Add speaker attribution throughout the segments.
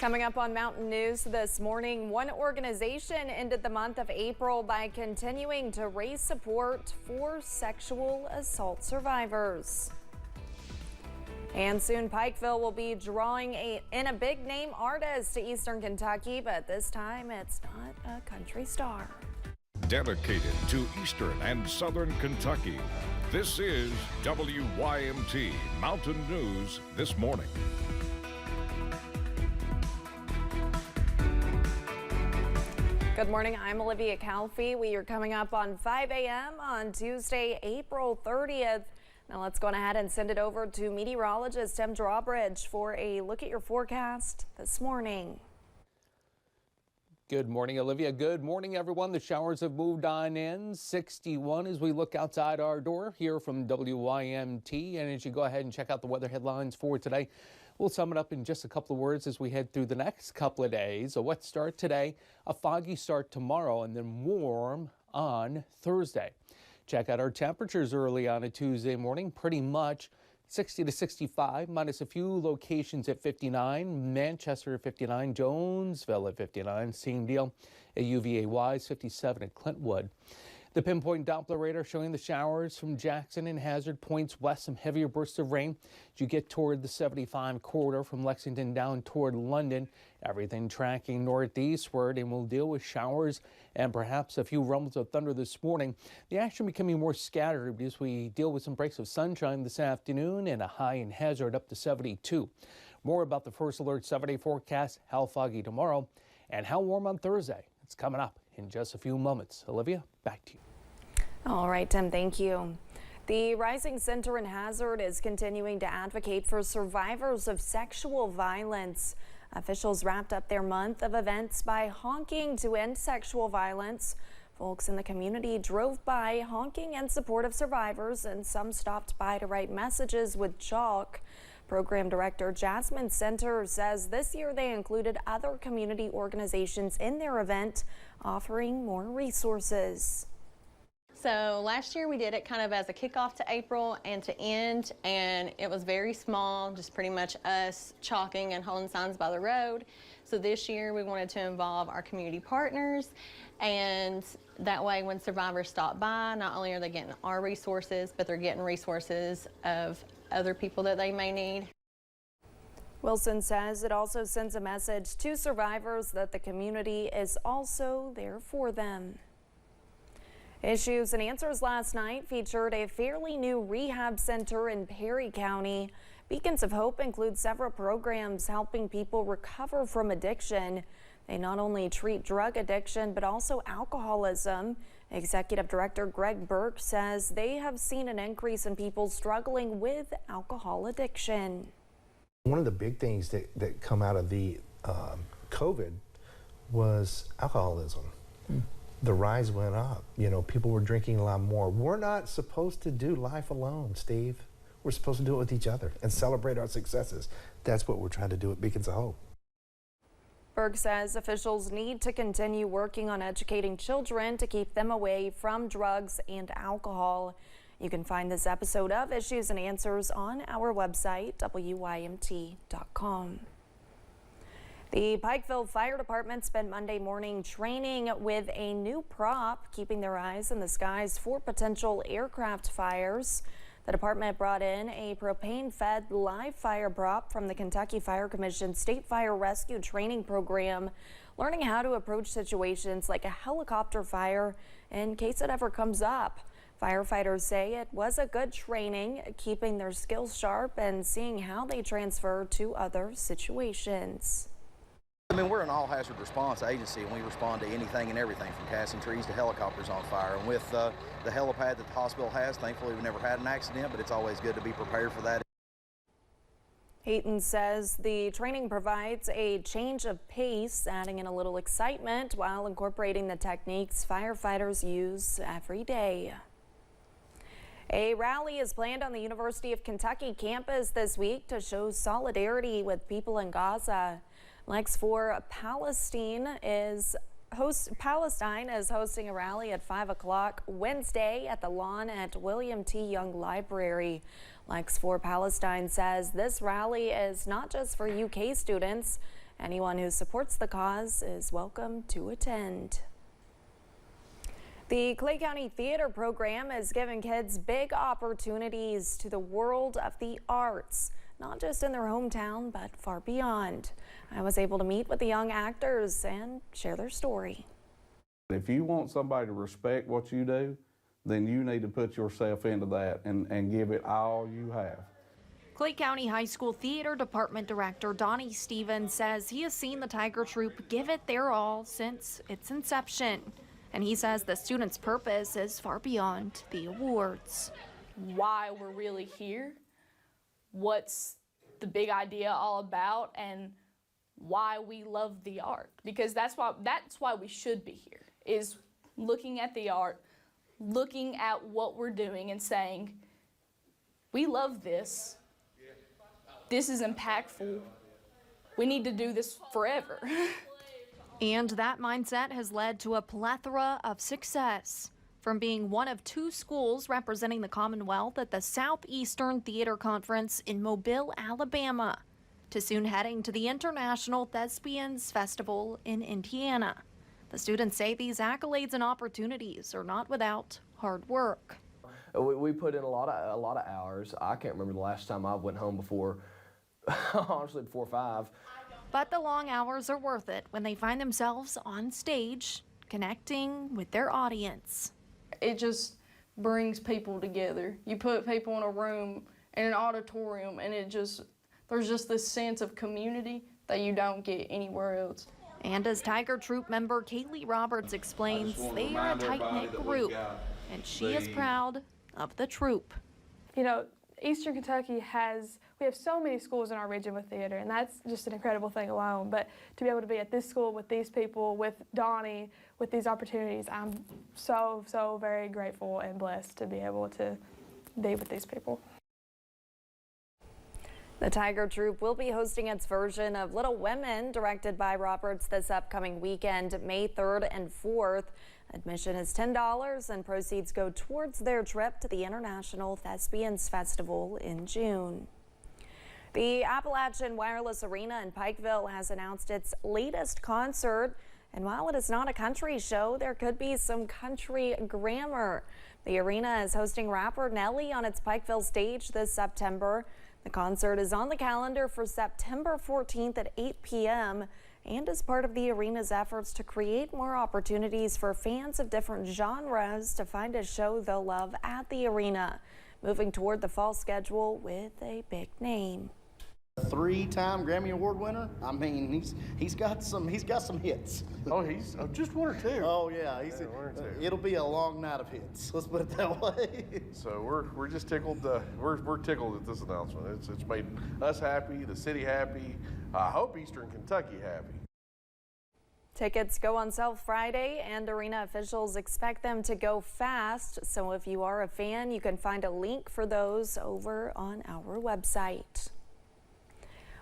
Speaker 1: Coming up on Mountain News this morning, one organization ended the month of April by continuing to raise support for sexual assault survivors. And soon Pikeville will be drawing in a big name artist to Eastern Kentucky, but this time it's not a country star.
Speaker 2: Dedicated to Eastern and Southern Kentucky, this is WYMT Mountain News this morning.
Speaker 1: Good morning, I'm Olivia Calfee. We are coming up on 5 a.m. on Tuesday, April 30th. Now let's go ahead and send it over to meteorologist Tim Drawbridge for a look at your forecast this morning.
Speaker 3: Good morning, Olivia. Good morning, everyone. The showers have moved on in. 61 as we look outside our door here from WYMT. And as you go ahead and check out the weather headlines for today, we'll sum it up in just a couple of words as we head through the next couple of days. A wet start today, a foggy start tomorrow, and then warm on Thursday. Check out our temperatures early on a Tuesday morning. Pretty much 60 to 65, minus a few locations at 59. Manchester at 59, Jonesville at 59, same deal at UVA-Wise, 57 at Clintwood. The pinpoint Doppler radar showing the showers from Jackson and Hazard points west, some heavier bursts of rain as you get toward the 75 corridor from Lexington down toward London. Everything tracking northeastward, and we'll deal with showers and perhaps a few rumbles of thunder this morning. The action becoming more scattered as we deal with some breaks of sunshine this afternoon and a high in Hazard up to 72. More about the first alert 7-day forecast, how foggy tomorrow and how warm on Thursday. It's coming up in just a few moments. Olivia, back to you.
Speaker 1: All right, Tim, thank you. The Rising Center in Hazard is continuing to advocate for survivors of sexual violence. Officials wrapped up their month of events by honking to end sexual violence. Folks in the community drove by honking in support of survivors, and some stopped by to write messages with chalk. Program Director Jasmine Center says this year they included other community organizations in their event, offering more resources.
Speaker 4: So last year we did it kind of as a kickoff to April and to end, and it was very small, just pretty much us chalking and holding signs by the road. So this year we wanted to involve our community partners, and that way when survivors stop by, not only are they getting our resources, but they're getting resources of other people that they may need.
Speaker 1: Wilson says it also sends a message to survivors that the community is also there for them. Issues and Answers last night featured a fairly new rehab center in Perry County. Beacons of Hope includes several programs helping people recover from addiction. They not only treat drug addiction, but also alcoholism. Executive Director Greg Burke says they have seen an increase in people struggling with alcohol addiction.
Speaker 5: One of the big things that come out of the COVID was alcoholism. The rise went up. You know, people were drinking a lot more. We're not supposed to do life alone, Steve. We're supposed to do it with each other and celebrate our successes. That's what we're trying to do at Beacons of Hope.
Speaker 1: Berg says officials need to continue working on educating children to keep them away from drugs and alcohol. You can find this episode of Issues and Answers on our website, WYMT.com. The Pikeville Fire Department spent Monday morning training with a new prop, keeping their eyes in the skies for potential aircraft fires. The department brought in a propane-fed live fire prop from the Kentucky Fire Commission State Fire Rescue Training Program, learning how to approach situations like a helicopter fire in case it ever comes up. Firefighters say it was a good training, keeping their skills sharp and seeing how they transfer to other situations.
Speaker 6: I mean, we're an all-hazard response agency, and we respond to anything and everything from casting trees to helicopters on fire. And with the helipad that the hospital has, thankfully we've never had an accident, but it's always good to be prepared for that.
Speaker 1: Hayton says the training provides a change of pace, adding in a little excitement while incorporating the techniques firefighters use every day. A rally is planned on the University of Kentucky campus this week to show solidarity with people in Gaza. Lex for Palestine is hosting a rally at 5 o'clock Wednesday at the lawn at William T. Young Library. Lex for Palestine says this rally is not just for UK students. Anyone who supports the cause is welcome to attend. The Clay County Theater Program is giving kids big opportunities to the world of the arts, not just in their hometown, but far beyond. I was able to meet with the young actors and share their story.
Speaker 7: If you want somebody to respect what you do, then you need to put yourself into that and give it all you have.
Speaker 1: Clay County High School Theater Department Director Donnie Stevens says he has seen the Tiger Troupe give it their all since its inception. And he says the students' purpose is far beyond the awards.
Speaker 8: Why we're really here, what's the big idea all about, and why we love the art. Because that's why we should be here, is looking at the art, looking at what we're doing and saying, we love this. This is impactful. We need to do this forever.
Speaker 1: And that mindset has led to a plethora of success. From being one of 2 schools representing the Commonwealth at the Southeastern Theater Conference in Mobile, Alabama, to soon heading to the International Thespians Festival in Indiana. The students say these accolades and opportunities are not without hard work.
Speaker 9: We put in a lot of hours. I can't remember the last time I went home before, honestly, before 5.
Speaker 1: But the long hours are worth it when they find themselves on stage, connecting with their audience.
Speaker 8: It just brings people together. You put people in a room, in an auditorium, and there's just this sense of community that you don't get anywhere else.
Speaker 1: And as Tiger Troupe member Kaylee Roberts explains, they are a tight-knit group, and she is proud of the troupe.
Speaker 10: You know, Eastern Kentucky we have so many schools in our region with theater, and that's just an incredible thing alone. But to be able to be at this school with these people, with Donnie, with these opportunities, I'm so, so very grateful and blessed to be able to be with these people.
Speaker 1: The Tiger Troupe will be hosting its version of Little Women, directed by Roberts, this upcoming weekend, May 3rd and 4th. Admission is $10 and proceeds go towards their trip to the International Thespians Festival in June. The Appalachian Wireless Arena in Pikeville has announced its latest concert. And while it is not a country show, there could be some country grammar. The arena is hosting rapper Nelly on its Pikeville stage this September. The concert is on the calendar for September 14th at 8 p.m. and is part of the arena's efforts to create more opportunities for fans of different genres to find a show they'll love at the arena, moving toward the fall schedule with a big name.
Speaker 11: 3-time Grammy Award winner. I mean, he's got some hits.
Speaker 12: Oh, he's just 1 or 2.
Speaker 11: Oh yeah,
Speaker 12: 1 or 2.
Speaker 11: It'll be a long night of hits. Let's put it that way.
Speaker 12: So we're just tickled. We're tickled at this announcement. It's made us happy, the city happy. I hope Eastern Kentucky happy.
Speaker 1: Tickets go on sale Friday, and arena officials expect them to go fast. So if you are a fan, you can find a link for those over on our website.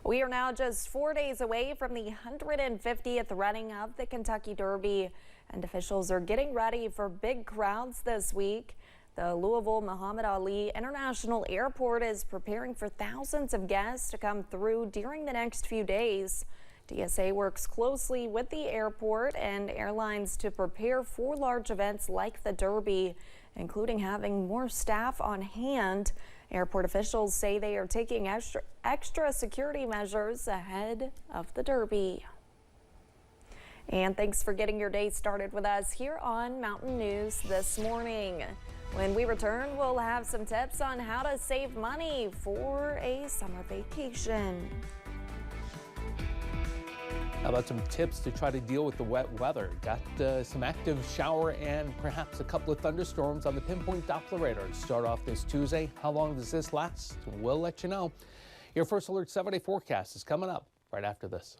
Speaker 1: We are now just 4 days away from the 150th running of the Kentucky Derby, and officials are getting ready for big crowds this week. The Louisville Muhammad Ali International Airport is preparing for thousands of guests to come through during the next few days. DSA works closely with the airport and airlines to prepare for large events like the Derby, including having more staff on hand. Airport officials say they are taking extra security measures ahead of the Derby. And thanks for getting your day started with us here on Mountain News this morning. When we return, we'll have some tips on how to save money for a summer vacation.
Speaker 3: How about some tips to try to deal with the wet weather? Got some active shower and perhaps a couple of thunderstorms on the Pinpoint Doppler radar to start off this Tuesday. How long does this last? We'll let you know. Your First Alert 7-day forecast is coming up right after this.